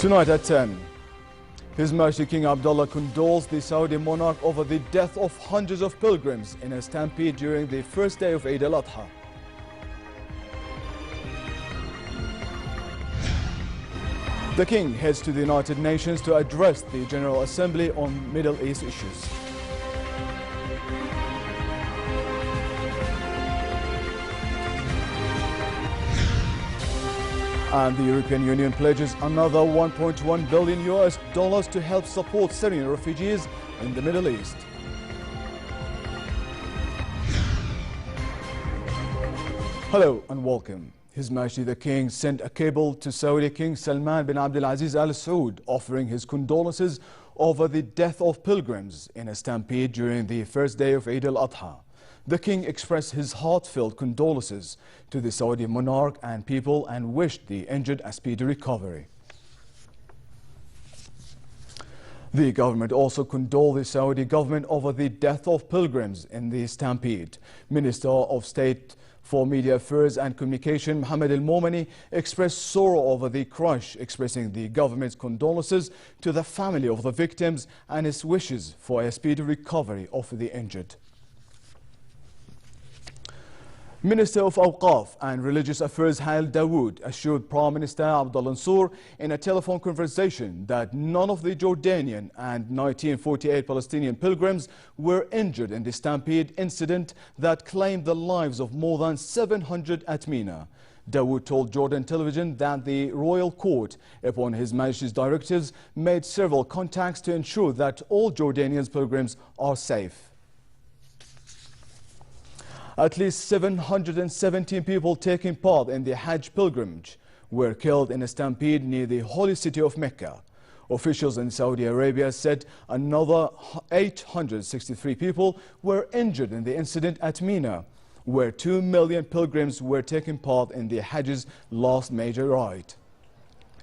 Tonight at 10, His Majesty King Abdullah condoles the Saudi monarch over the death of hundreds of pilgrims in a stampede during the first day of Eid al-Adha. The King heads to the United Nations to address the General Assembly on Middle East issues. And the European Union pledges another $1.1 billion to help support Syrian refugees in the Middle East. Hello and welcome. His Majesty the King sent a cable to Saudi King Salman bin Abdulaziz Al Saud offering his condolences over the death of pilgrims in a stampede during the first day of Eid al-Adha. The King expressed his heartfelt condolences to the Saudi monarch and people and wished the injured a speedy recovery. The government also condoled the Saudi government over the death of pilgrims in the stampede. Minister of State for Media Affairs and Communication Mohammed Al-Momani expressed sorrow over the crash, expressing the government's condolences to the family of the victims and his wishes for a speedy recovery of the injured. Minister of Awqaf and Religious Affairs Hail Dawood assured Prime Minister Abdullah Mansour in a telephone conversation that none of the Jordanian and 1948 Palestinian pilgrims were injured in the stampede incident that claimed the lives of more than 700 at Mina. Dawood told Jordan television that the royal court, upon His Majesty's directives, made several contacts to ensure that all Jordanian pilgrims are safe. At least 717 people taking part in the Hajj pilgrimage were killed in a stampede near the holy city of Mecca. Officials in Saudi Arabia said another 863 people were injured in the incident at Mina, where 2 million pilgrims were taking part in the Hajj's last major rite.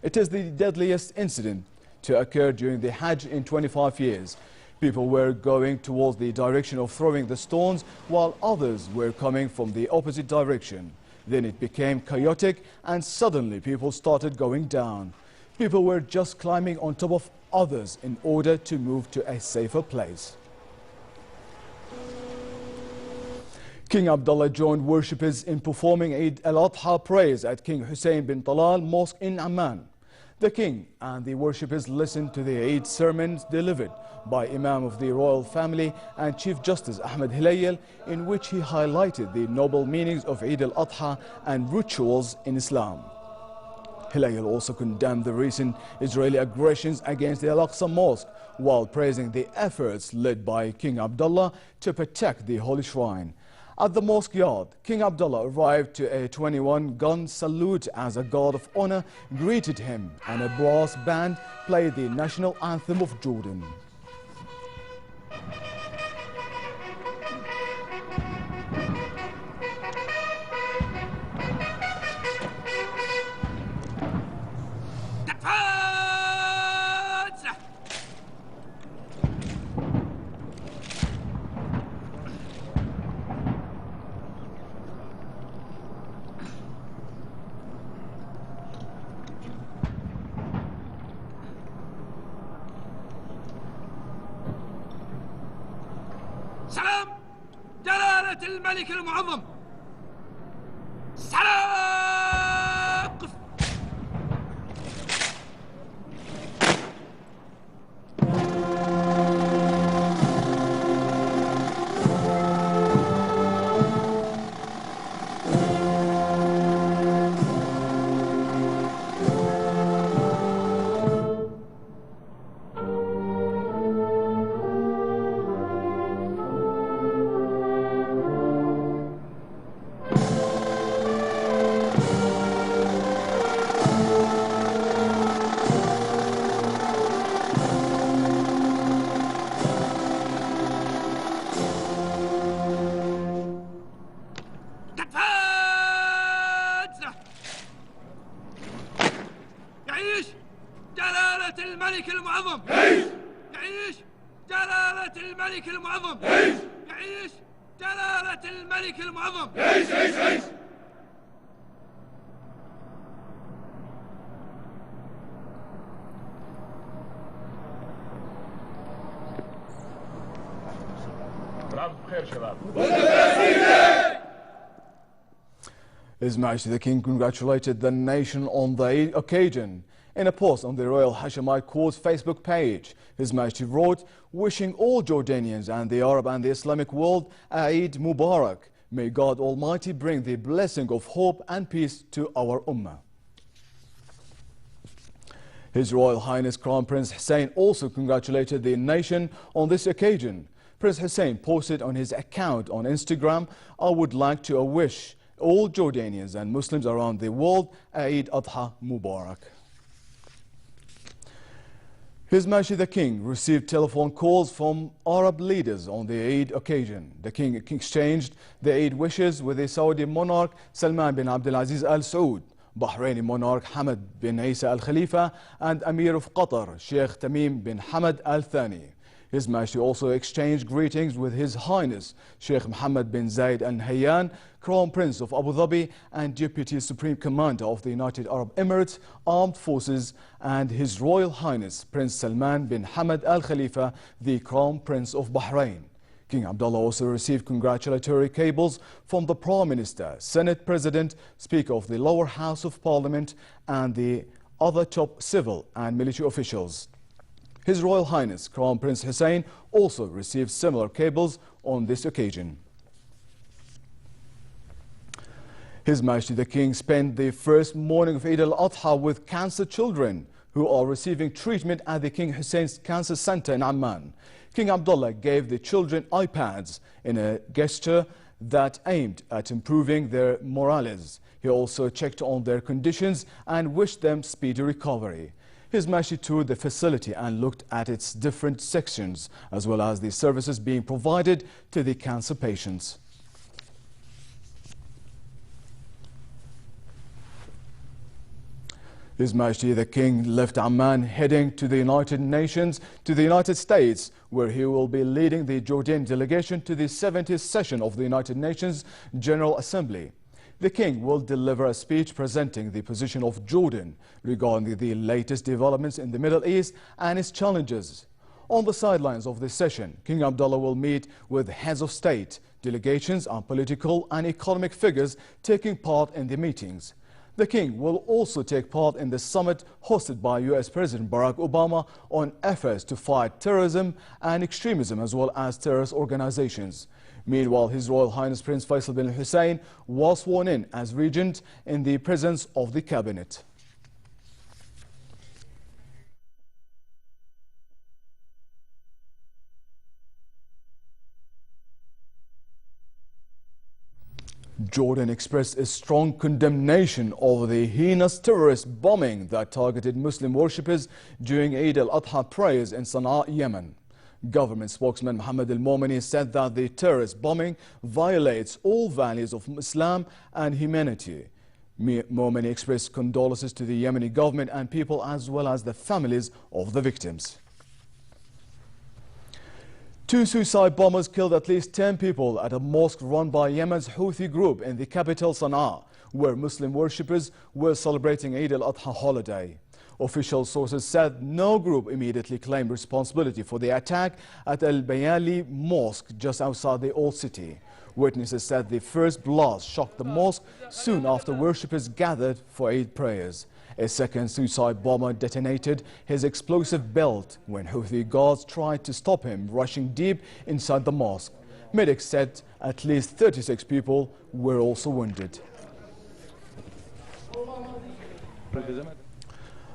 It is the deadliest incident to occur during the Hajj in 25 years. People were going towards the direction of throwing the stones, while others were coming from the opposite direction. Then it became chaotic and suddenly people started going down. People were just climbing on top of others in order to move to a safer place. King Abdullah joined worshippers in performing Eid al-Adha prayers at King Hussein bin Talal Mosque in Amman. The King and the worshippers listened to the Eid sermons delivered by Imam of the royal family and Chief Justice Ahmed Hilal, in which he highlighted the noble meanings of Eid al-Adha and rituals in Islam. Hilal also condemned the recent Israeli aggressions against the Al-Aqsa Mosque while praising the efforts led by King Abdullah to protect the holy shrine. At the mosque yard, King Abdullah arrived to a 21-gun salute as a guard of honor greeted him and a brass band played the national anthem of Jordan. سلام جلالة الملك المعظم. سلام قف. يعيش جلالة الملك المعظم. يعيش جلالة الملك المعظم. يعيش جلالة الملك المعظم. عيش. His Majesty the King congratulated the nation on the occasion. In a post on the Royal Hashemite Court's Facebook page, His Majesty wrote, wishing all Jordanians and the Arab and the Islamic world Eid Mubarak. May God Almighty bring the blessing of hope and peace to our Ummah. His Royal Highness Crown Prince Hussein also congratulated the nation on this occasion. Prince Hussein posted on his account on Instagram, I would like to wish all Jordanians and Muslims around the world Eid Adha Mubarak. His Majesty the King received telephone calls from Arab leaders on the Eid occasion. The King exchanged the Eid wishes with the Saudi monarch Salman bin Abdulaziz Al Saud, Bahraini monarch Hamad bin Isa Al Khalifa, and Emir of Qatar Sheikh Tamim bin Hamad Al Thani. His Majesty also exchanged greetings with His Highness Sheikh Mohammed bin Zayed Al Nahyan, Crown Prince of Abu Dhabi and Deputy Supreme Commander of the United Arab Emirates Armed Forces, and His Royal Highness Prince Salman bin Hamad Al Khalifa, the Crown Prince of Bahrain. King Abdullah also received congratulatory cables from the Prime Minister, Senate President, Speaker of the Lower House of Parliament, and the other top civil and military officials. His Royal Highness Crown Prince Hussein also received similar cables on this occasion. His Majesty the King spent the first morning of Eid al-Adha with cancer children who are receiving treatment at the King Hussein's Cancer Center in Amman. King Abdullah gave the children iPads in a gesture that aimed at improving their morales. He also checked on their conditions and wished them speedy recovery. His Majesty toured the facility and looked at its different sections, as well as the services being provided to the cancer patients. His Majesty the King left Amman heading to the United Nations, to the United States, where he will be leading the Jordanian delegation to the 70th session of the United Nations General Assembly. The King will deliver a speech presenting the position of Jordan regarding the latest developments in the Middle East and its challenges. On the sidelines of this session, King Abdullah will meet with heads of state, delegations and political and economic figures taking part in the meetings. The King will also take part in the summit hosted by US President Barack Obama on efforts to fight terrorism and extremism as well as terrorist organizations. Meanwhile, His Royal Highness Prince Faisal bin Hussein was sworn in as regent in the presence of the cabinet. Jordan expressed a strong condemnation of the heinous terrorist bombing that targeted Muslim worshippers during Eid al-Adha prayers in Sana'a, Yemen. Government spokesman Mohammed al-Momeni said that the terrorist bombing violates all values of Islam and humanity. Momeni expressed condolences to the Yemeni government and people as well as the families of the victims. 2 suicide bombers killed at least 10 people at a mosque run by Yemen's Houthi group in the capital Sana'a, where Muslim worshippers were celebrating Eid al-Adha holiday. Official sources said no group immediately claimed responsibility for the attack at Al-Bayali Mosque just outside the old city. Witnesses said the first blast shocked the mosque soon after worshippers gathered for Eid prayers. A second suicide bomber detonated his explosive belt when Houthi guards tried to stop him rushing deep inside the mosque. Medics said at least 36 people were also wounded.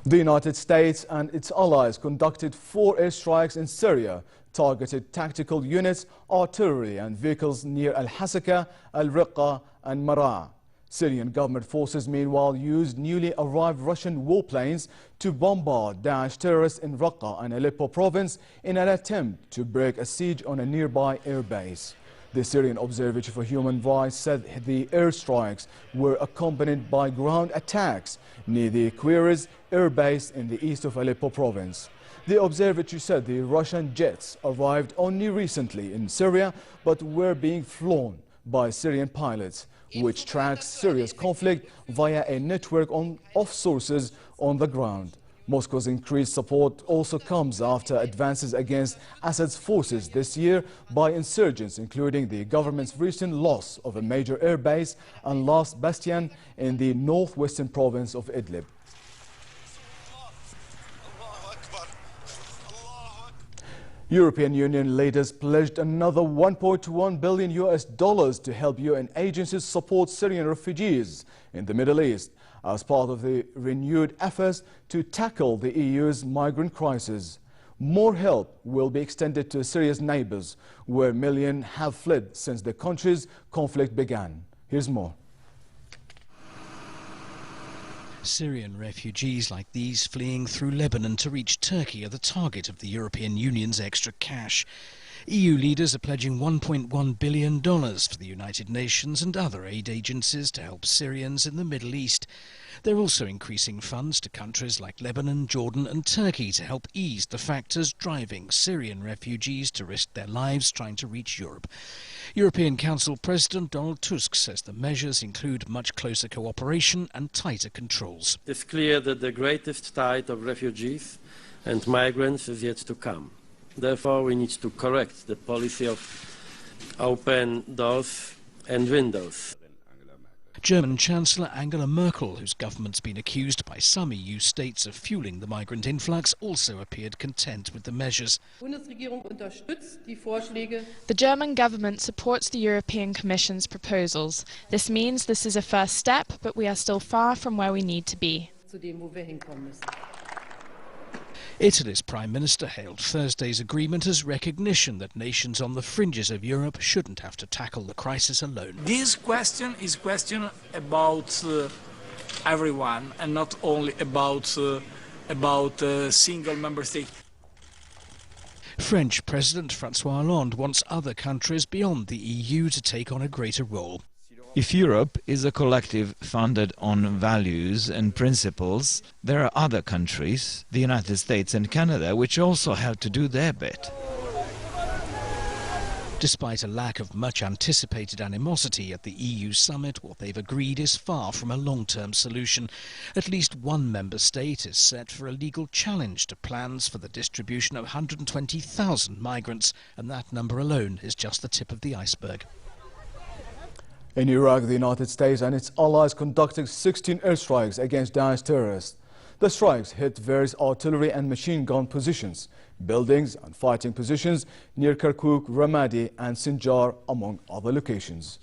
The United States and its allies conducted 4 airstrikes in Syria, targeted tactical units, artillery and vehicles near Al-Hasaka, Al-Riqqa and Mara'. Syrian government forces meanwhile used newly arrived Russian warplanes to bombard Daesh terrorists in Raqqa and Aleppo province in an attempt to break a siege on a nearby airbase. The Syrian Observatory for Human Rights said the airstrikes were accompanied by ground attacks near the Quiris airbase in the east of Aleppo province. The observatory said the Russian jets arrived only recently in Syria but were being flown by Syrian pilots, which tracks Syria's conflict via a network of sources on the ground. Moscow's increased support also comes after advances against Assad's forces this year by insurgents, including the government's recent loss of a major air base and last bastion in the northwestern province of Idlib. European Union leaders pledged another $1.1 billion to help UN agencies support Syrian refugees in the Middle East as part of the renewed efforts to tackle the EU's migrant crisis. More help will be extended to Syria's neighbors, where millions have fled since the country's conflict began. Here's more. Syrian refugees like these fleeing through Lebanon to reach Turkey are the target of the European Union's extra cash. EU leaders are pledging $1.1 billion for the United Nations and other aid agencies to help Syrians in the Middle East. They're also increasing funds to countries like Lebanon, Jordan and Turkey to help ease the factors driving Syrian refugees to risk their lives trying to reach Europe. European Council President Donald Tusk says the measures include much closer cooperation and tighter controls. It's clear that the greatest tide of refugees and migrants is yet to come. Therefore, we need to correct the policy of open doors and windows. German Chancellor Angela Merkel, whose government's been accused by some EU states of fueling the migrant influx, also appeared content with the measures. The German government supports the European Commission's proposals. This means this is a first step, but we are still far from where we need to be. Italy's Prime Minister hailed Thursday's agreement as recognition that nations on the fringes of Europe shouldn't have to tackle the crisis alone. This question is a question about everyone and not only about a single member state. French President François Hollande wants other countries beyond the EU to take on a greater role. If Europe is a collective founded on values and principles, there are other countries, the United States and Canada, which also have to do their bit. Despite a lack of much anticipated animosity at the EU summit, what they've agreed is far from a long-term solution. At least one member state is set for a legal challenge to plans for the distribution of 120,000 migrants, and that number alone is just the tip of the iceberg. In Iraq, the United States and its allies conducted 16 airstrikes against Daesh terrorists. The strikes hit various artillery and machine gun positions, buildings and fighting positions near Kirkuk, Ramadi and Sinjar, among other locations.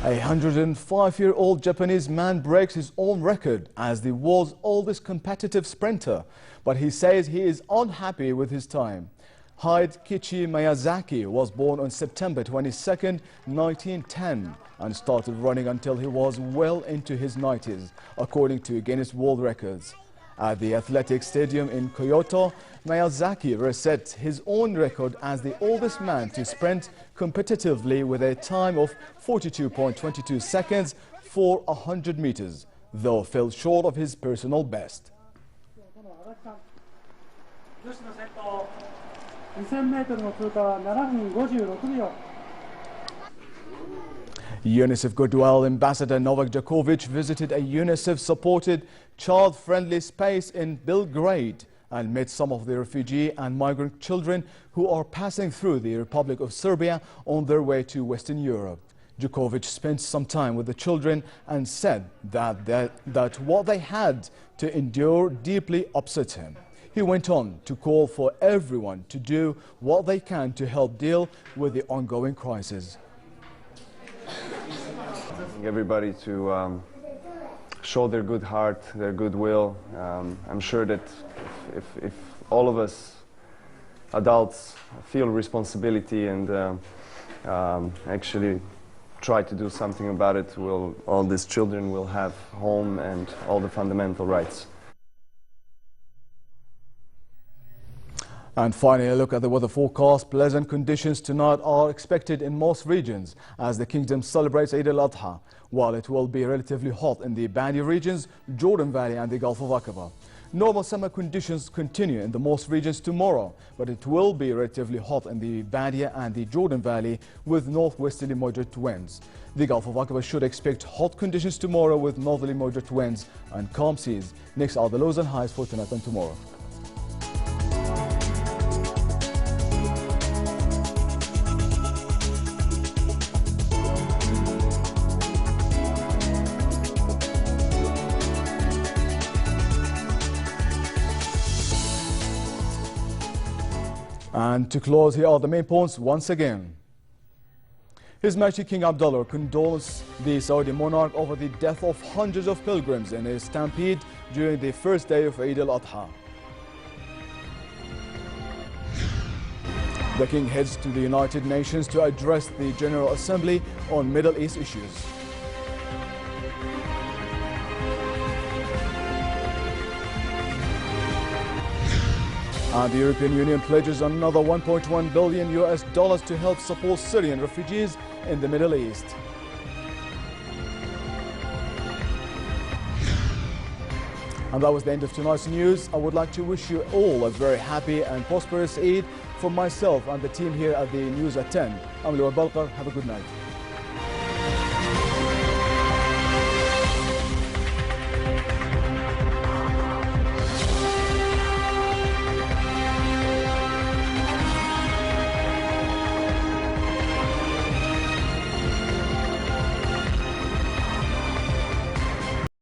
A 105-year-old Japanese man breaks his own record as the world's oldest competitive sprinter, but he says he is unhappy with his time. Kichi Miyazaki was born on September 22, 1910 and started running until he was well into his 90s, according to Guinness World Records. At the athletic stadium in Kyoto, Miyazaki reset his own record as the oldest man to sprint competitively with a time of 42.22 seconds for 100 meters, though fell short of his personal best. UNICEF Goodwill Ambassador Novak Djokovic visited a UNICEF-supported child-friendly space in Belgrade and met some of the refugee and migrant children who are passing through the Republic of Serbia on their way to Western Europe. Djokovic spent some time with the children and said that what they had to endure deeply upset him. He went on to call for everyone to do what they can to help deal with the ongoing crisis. Everybody to show their good heart, their goodwill. I'm sure that if all of us adults feel responsibility and actually try to do something about it, all these children will have home and all the fundamental rights. And finally, a look at the weather forecast. Pleasant conditions tonight are expected in most regions as the kingdom celebrates Eid al-Adha, while it will be relatively hot in the Bandia regions, Jordan Valley and the Gulf of Aqaba. Normal summer conditions continue in the most regions tomorrow, but it will be relatively hot in the Bandia and the Jordan Valley with northwesterly moderate winds. The Gulf of Aqaba should expect hot conditions tomorrow with northerly moderate winds and calm seas. Next are the lows and highs for tonight and tomorrow. And to close, here are the main points once again. His Majesty King Abdullah condoles the Saudi monarch over the death of hundreds of pilgrims in a stampede during the first day of Eid al-Adha. The King heads to the United Nations to address the General Assembly on Middle East issues. And the European Union pledges another $1.1 billion to help support Syrian refugees in the Middle East. And that was the end of tonight's news. I would like to wish you all a very happy and prosperous Eid from myself and the team here at the News at 10. I'm Luwa Balkar. Have a good night.